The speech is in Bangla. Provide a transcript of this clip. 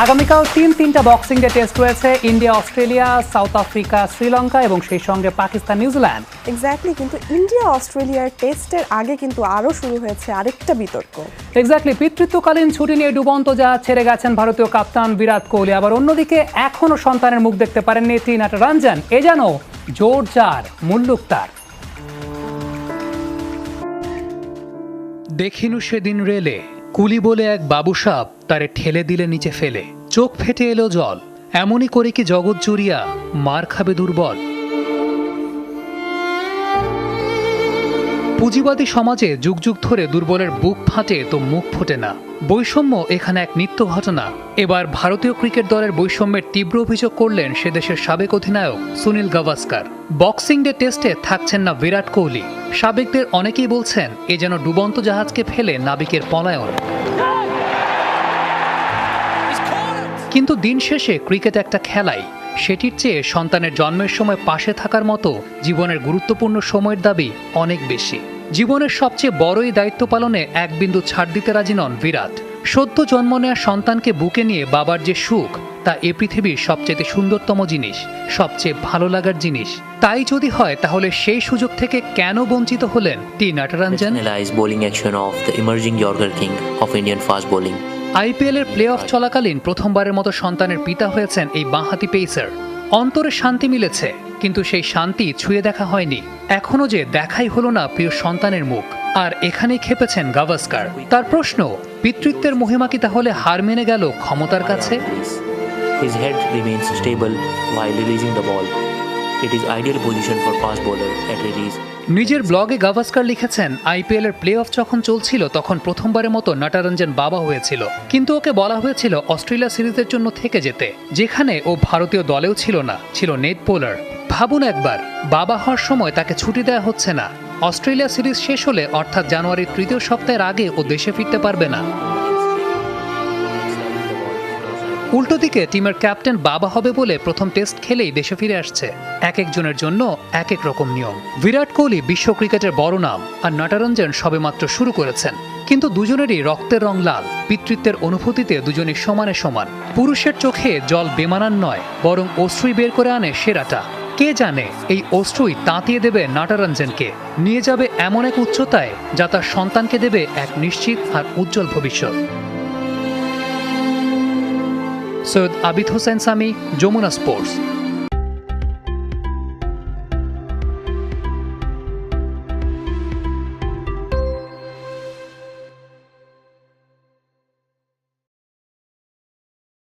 আগামীকাল তিনটা বক্সিং ডে টেস্ট রয়েছে। India, Australia, south Africa, Sri Lanka এবং সেই সঙ্গে পাকিস্তান, নিউজিল্যান্ড। এক্স্যাক্টলি, কিন্তু ইন্ডিয়া অস্ট্রেলিয়ার টেস্টের আগে কিন্তু আরও শুরু হয়েছে আরেকটা বিতর্ক। এক্স্যাক্টলি, পিতৃত্বকালীন ছুটি নিয়ে ডুবন্ত জাহাজ ছেড়ে গেছেন ভারতীয় কাপ্তান বিরাট কোহলি। আবার অন্যদিকে এখনও সন্তানের মুখ দেখতে পারেননি টি নাটরাঞ্জন। এ যেন জোর যার মুল্লুক তার। দেখিনু সেদিন রেলে কুলি বলে এক বাবুসাপ তারে ঠেলে দিলে নিচে ফেলে, চোখ ফেটে এলো জল, এমনই করে কি জগৎ জুড়িয়া মার খাবে দুর্বল। পুঁজিবাদী সমাজে যুগ যুগ ধরে দুর্বলের বুক ফাটে তো মুখ ফোটে না। বৈষম্য এখানে এক নিত্য ঘটনা। এবার ভারতীয় ক্রিকেট দলের বৈষম্যের তীব্র অভিযোগ করলেন সে দেশের সাবেক অধিনায়ক সুনীল গাভাস্কার। বক্সিং ডে টেস্টে থাকছেন না বিরাট কোহলি। সাবেকদের অনেকেই বলছেন এ যেন ডুবন্ত জাহাজকে ফেলে নাবিকের পলায়ন। কিন্তু দিন শেষে ক্রিকেট একটা খেলাই। সেটির চেয়ে সন্তানের জন্মের সময় পাশে থাকার মতো জীবনের গুরুত্বপূর্ণ সময়ের দাবি অনেক বেশি। জীবনের সবচেয়ে বড়ই দায়িত্ব পালনে এক বিন্দু ছাড় দিতে রাজি নন বিরাট। সদ্য জন্ম নেওয়া সন্তানকে বুকে নিয়ে বাবার যে সুখ, তা এ পৃথিবীর সবচেয়ে সুন্দরতম জিনিস, সবচেয়ে ভালো লাগার জিনিস। তাই যদি হয় তাহলে সেই সুযোগ থেকে কেন বঞ্চিত হলেন টি নাটরাঞ্জন? আইপিএল এর প্লে অফ চলাকালীন প্রথমবারের মতো সন্তানের পিতা হয়েছেন এই বাঁহাতি পেসার। অন্তরে শান্তি মিলেছে, কিন্তু সেই শান্তি ছুঁয়ে দেখা হয়নি। এখনো যে দেখাই হলো না প্রিয় সন্তানের মুখ। আর এখানেই খেপেছেন গাভাস্কার। তার প্রশ্ন, পিতৃত্বের মহিমা কি তাহলে হার মেনে গেল ক্ষমতার কাছে? His head remains stable while releasing the ball. It is ideal position for fast bowler at release. নিজের ব্লগে গাভাস্কার লিখেছেন, আইপিএল এর প্লে অফ যখন চলছিল তখন প্রথমবারের মতো নাটরাঞ্জন বাবা হয়েছিল, কিন্তু ওকে বলা হয়েছিল অস্ট্রেলিয়া সিরিজের জন্য থেকে যেতে, যেখানে ও ভারতীয় দলেও ছিল না, ছিল নেট বোলার। ভাবুন একবার, বাবা হওয়ার সময় তাকে ছুটি দেওয়া হচ্ছে না। অস্ট্রেলিয়া সিরিজ শেষ হলে অর্থাৎ জানুয়ারির তৃতীয় সপ্তাহের আগে ও দেশে ফিরতে পারবে না। উল্টো দিকে টিমের ক্যাপ্টেন বাবা হবে বলে প্রথম টেস্ট খেলেই দেশে ফিরে আসছে। এক একজনের জন্য এক এক রকম নিয়ম। বিরাট কোহলি বিশ্ব ক্রিকেটের বড় নাম, আর নাটরাঞ্জন সবেমাত্র শুরু করেছেন। কিন্তু দুজনেরই রক্তের রং লাল। পিতৃত্বের অনুভূতিতে দুজনই সমানে সমান। পুরুষের চোখে জল বেমানান নয়, বরং অশ্রুই বের করে আনে সেরাটা। কে জানে এই অশ্রুই তাঁতিয়ে দেবে নাটরাঞ্জনকে, নিয়ে যাবে এমন এক উচ্চতায় যা তার সন্তানকে দেবে এক নিশ্চিত আর উজ্জ্বল ভবিষ্যৎ। সৈয়দ আবিদ হোসেন সামি, যমুনা স্পোর্টস।